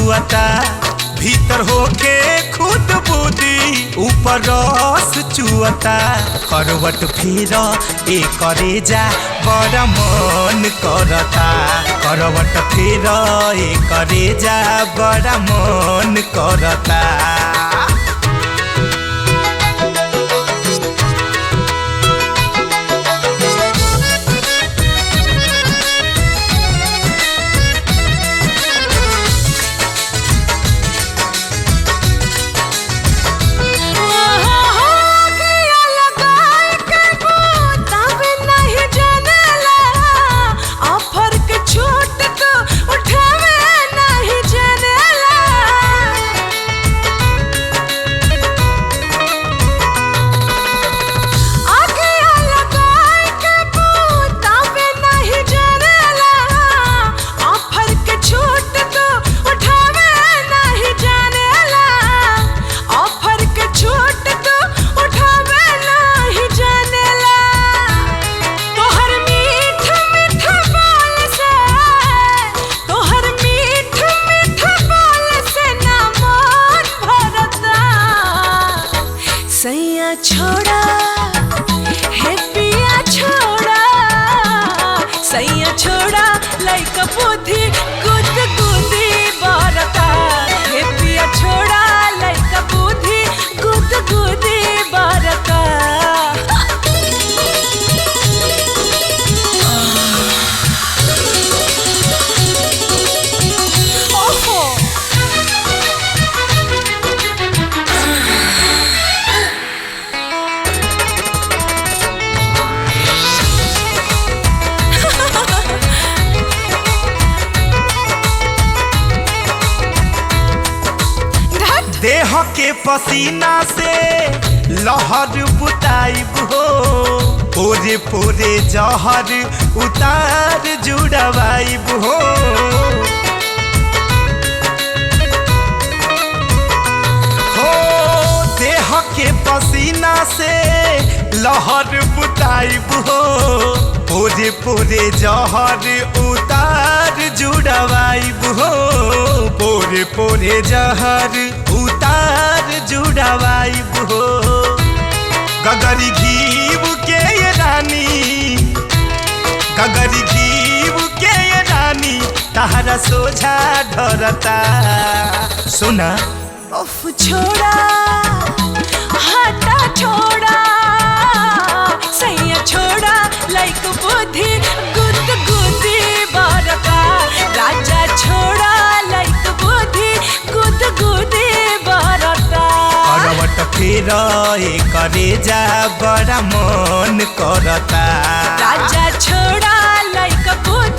चुअता भीतर होके खुद बुद्धि ऊपर रस चुअता करवट फेर ए करे जा बड़ा मन करता करवट फेर ए करे जा बड़ा मन करता। छोड़ा हे पिया छोड़ा सैया छोड़ा लाइक बुद्धि गुद गुदी बरता हे पिया छोड़ा लाइक बुद्धि गुद गुदी बरता। देह के पसीना से लहर बुताइब हो पोरे पोरे जहर उतार जुड़वाइब हो देह के पसीना से लहर बुताइब हो पोरे पोरे जहर उतार जुड़वाइब हो पोरे पोरे जहर उतार जुड़वाइब हो गगरी घीव के ये रानी गगरी घीव के ये रानी तहरा सोझा ढरता सुना उफ छोड़ा हटा छोड़ा सैया छोड़ा लाइक बुद्धि गुद गुदी बरता राजा छोड़ा लाइक बुद्धि गुद गुदी बरता करवट फेर ए करे जा बड़ा मन करता राजा छोड़ा लाइक बुद्धि